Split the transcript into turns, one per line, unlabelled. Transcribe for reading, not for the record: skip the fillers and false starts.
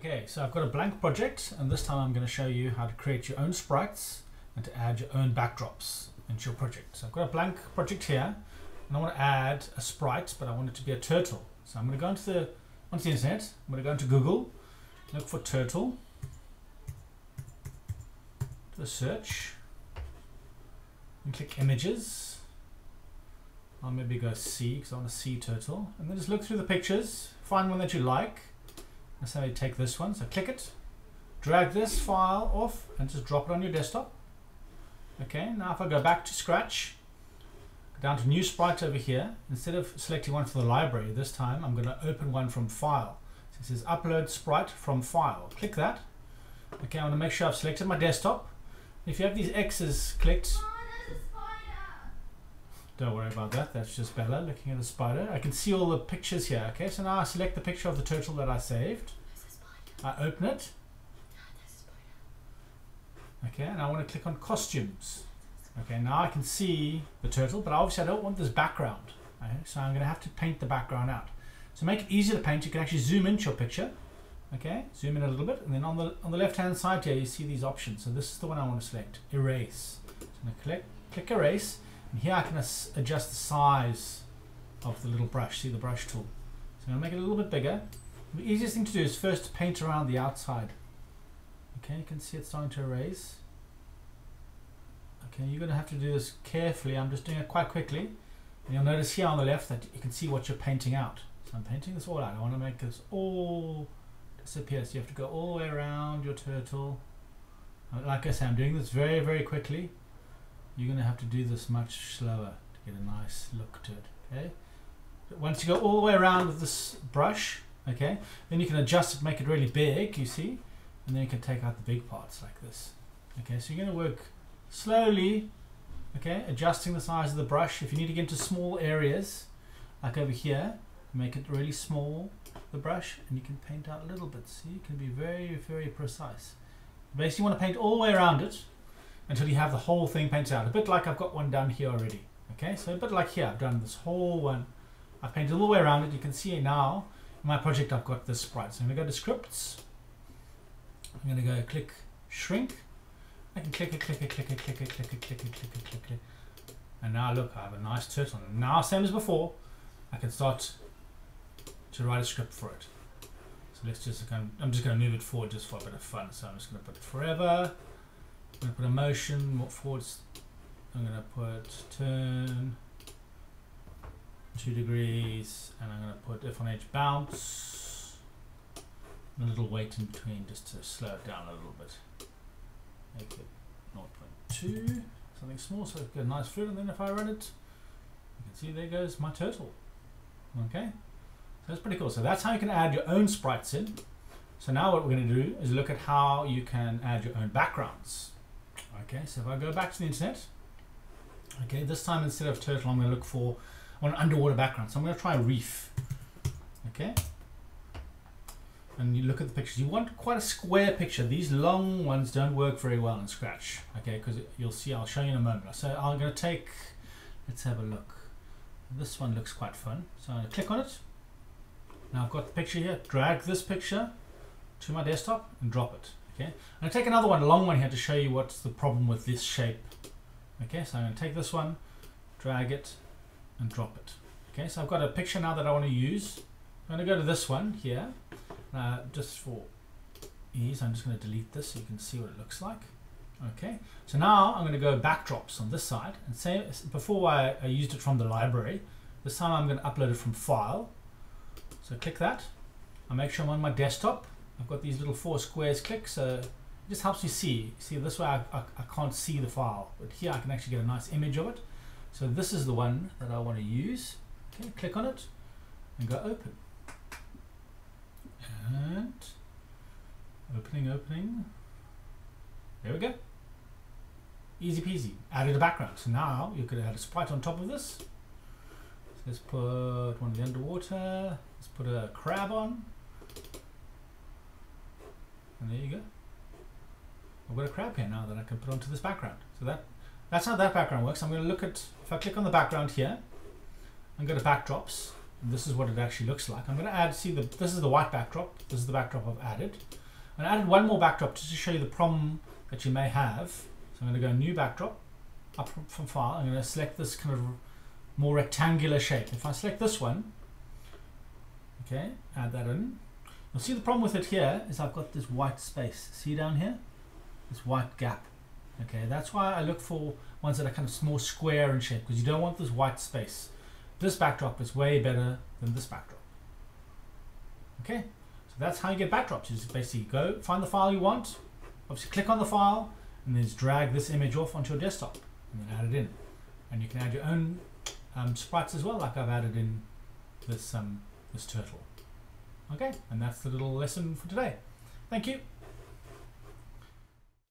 Okay, so I've got a blank project, and this time I'm going to show you how to create your own sprites and to add your own backdrops into your project. So I've got a blank project here, and I want to add a sprite, but I want it to be a turtle. So I'm going to go onto the internet. I'm going to go into Google, look for turtle, do a search, and click images. I'll maybe go sea because I want a sea turtle, and then just look through the pictures, find one that you like. Let's say you take this one, so click it, drag this file off and just drop it on your desktop. Okay, now if I go back to Scratch, go down to new sprite over here, instead of selecting one for the library, this time I'm going to open one from file. So it says upload sprite from file. Click that. Okay, I want to make sure I've selected my desktop. If you have these X's clicked, don't worry about that, that's just Bella looking at the spider. I can see all the pictures here. Okay, so now I select the picture of the turtle that I saved. I open it. Okay, and I want to click on costumes. Okay, now I can see the turtle, but obviously I don't want this background. Okay, so I'm going to have to paint the background out. So make it easier to paint, you can actually zoom into your picture. Okay, zoom in a little bit, and then on the left hand side here you see these options. So this is the one I want to select, erase. So I'm going to click erase. And here I can adjust the size of the little brush, see the brush tool. So I'm going to make it a little bit bigger. The easiest thing to do is first to paint around the outside. Okay, you can see it's starting to erase. Okay, you're going to have to do this carefully. I'm just doing it quite quickly. And you'll notice here on the left that you can see what you're painting out. So I'm painting this all out. I want to make this all disappear. So you have to go all the way around your turtle. Like I say, I'm doing this very, very quickly. You're going to have to do this much slower to get a nice look to it. Okay. But once you go all the way around with this brush, okay, then you can adjust it, make it really big, you see, and then you can take out the big parts like this. Okay, so you're going to work slowly, okay, adjusting the size of the brush. If you need to get into small areas, like over here, make it really small, the brush, and you can paint out little bits. See, you can be very, very precise. Basically, you want to paint all the way around it until you have the whole thing painted out. A bit like I've got one done here already. Okay, so a bit like here, I've done this whole one. I've painted all the way around it. You can see now in my project I've got this sprite. So I'm going to go to scripts. I'm going to go click shrink. I can click it, click it, click it, click it, click it, click it, click it, click it. And now look, I have a nice turtle. And now, same as before, I can start to write a script for it. So let's just, I'm just going to move it forward just for a bit of fun. So I'm just going to put it forever. I'm going to put a motion forwards. I'm going to put turn 2 degrees, and I'm going to put if on edge bounce, and a little weight in between just to slow it down a little bit. Make it 0.2, something small, so it's got a nice fluid. And then if I run it, you can see there goes my turtle. Okay, so that's pretty cool. So that's how you can add your own sprites in. So now what we're going to do is look at how you can add your own backgrounds. Okay, so if I go back to the internet, okay, this time instead of turtle, I'm going to look for an underwater background. So I'm going to try a reef. Okay, and you look at the pictures. You want quite a square picture. These long ones don't work very well in Scratch. Okay, because you'll see. I'll show you in a moment. So I'm going to take. Let's have a look. This one looks quite fun. So I'm going to click on it. Now I've got the picture here. Drag this picture to my desktop and drop it. Okay, I'm going to take another one, a long one here, to show you what's the problem with this shape. Okay, so I'm going to take this one, drag it, and drop it. Okay, so I've got a picture now that I want to use. I'm going to go to this one here. Just for ease, I'm just going to delete this so you can see what it looks like. Okay, so now I'm going to go backdrops on this side. And say before I used it from the library, this time I'm going to upload it from file. So click that. I'll make sure I'm on my desktop. I've got these little 4 squares click, so it just helps you see. See, this way I can't see the file, but here I can actually get a nice image of it. So this is the one that I want to use. Okay, click on it and go open. And opening. There we go. Easy peasy. Added a background. So now you could add a sprite on top of this. So let's put one of the underwater. Let's put a crab on. And there you go. I've got a crab here now that I can put onto this background. So that's how that background works. I'm going to look at, if I click on the background here and go to backdrops, And this is what it actually looks like. I'm going to add, see, this is the white backdrop. This is the backdrop I've added. And I added one more backdrop just to show you the problem that you may have. So I'm going to go new backdrop, up from file. I'm going to select this kind of more rectangular shape. If I select this one, okay, add that in. You'll see the problem with it here is I've got this white space. See down here? This white gap. Okay, that's why I look for ones that are kind of more square in shape, because you don't want this white space. This backdrop is way better than this backdrop. Okay, so that's how you get backdrops. You just basically go find the file you want, obviously click on the file, and then just drag this image off onto your desktop, and then add it in. And you can add your own sprites as well, like I've added in this this turtle. Okay, and that's the little lesson for today. Thank you.